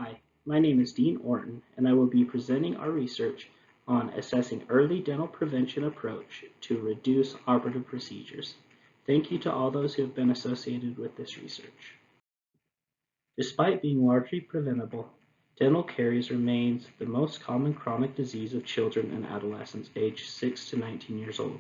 Hi, my name is Dean Orton, and I will be presenting our research on assessing early dental prevention approach to reduce operative procedures. Thank you to all those who have been associated with this research. Despite being largely preventable, dental caries remains the most common chronic disease of children and adolescents aged 6 to 19 years old.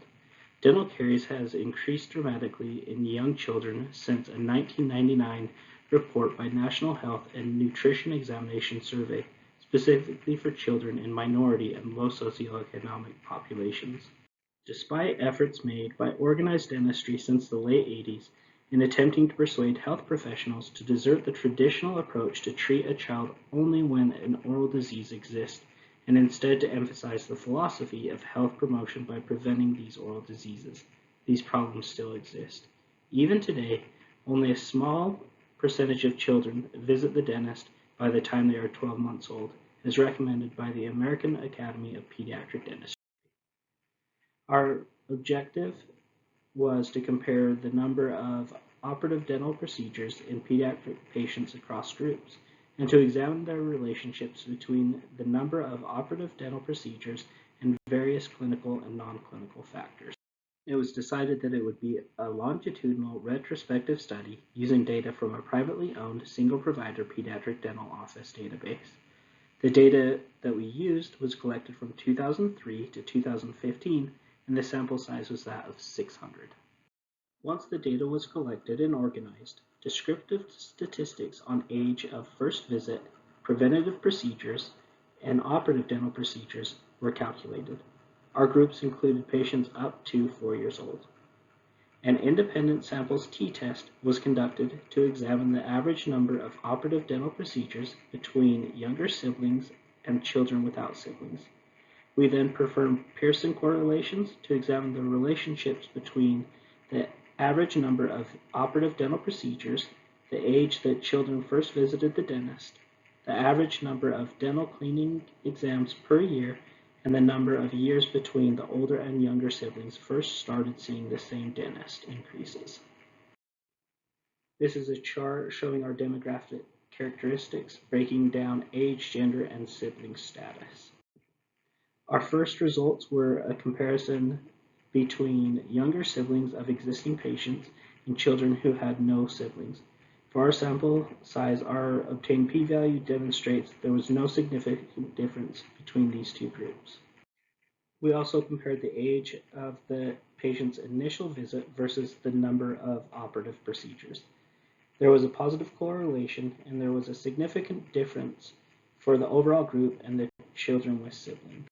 Dental caries has increased dramatically in young children since a 1999 report by National Health and Nutrition Examination Survey, specifically for children in minority and low socioeconomic populations. Despite efforts made by organized dentistry since the late 80s in attempting to persuade health professionals to desert the traditional approach to treat a child only when an oral disease exists, and instead to emphasize the philosophy of health promotion by preventing these oral diseases, these problems still exist. Even today, only a small percentage of children visit the dentist by the time they are 12 months old, as recommended by the American Academy of Pediatric Dentistry. Our objective was to compare the number of operative dental procedures in pediatric patients across groups, and to examine their relationships between the number of operative dental procedures and various clinical and non-clinical factors. It was decided that it would be a longitudinal retrospective study using data from a privately owned single-provider pediatric dental office database. The data that we used was collected from 2003 to 2015, and the sample size was that of 600. Once the data was collected and organized, descriptive statistics on age of first visit, preventative procedures, and operative dental procedures were calculated. Our groups included patients up to 4 years old. An independent samples t-test was conducted to examine the average number of operative dental procedures between younger siblings and children without siblings. We then performed Pearson correlations to examine the relationships between the average number of operative dental procedures, the age that children first visited the dentist, the average number of dental cleaning exams per year, and the number of years between the older and younger siblings first started seeing the same dentist increases. This is a chart showing our demographic characteristics, breaking down age, gender, and sibling status. Our first results were a comparison between younger siblings of existing patients and children who had no siblings. For our sample size, our obtained p-value demonstrates there was no significant difference between these two groups. We also compared the age of the patient's initial visit versus the number of operative procedures. There was a positive correlation, and there was a significant difference for the overall group and the children with siblings.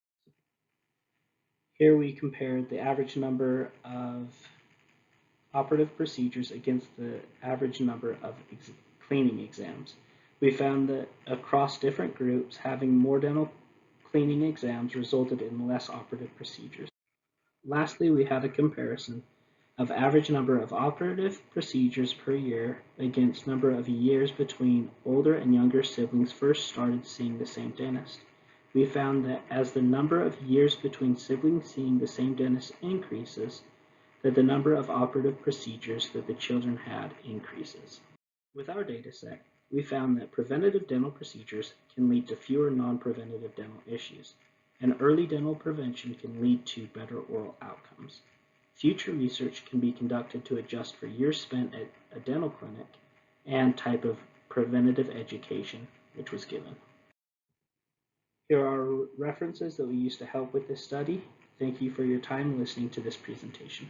Here we compared the average number of operative procedures against the average number of cleaning exams. We found that across different groups, having more dental cleaning exams resulted in less operative procedures. Lastly, we had a comparison of average number of operative procedures per year against number of years between older and younger siblings first started seeing the same dentist. We found that as the number of years between siblings seeing the same dentist increases, that the number of operative procedures that the children had increases. With our data set, we found that preventative dental procedures can lead to fewer non-preventative dental issues, and early dental prevention can lead to better oral outcomes. Future research can be conducted to adjust for years spent at a dental clinic and type of preventative education which was given. Here are references that we used to help with this study. Thank you for your time listening to this presentation.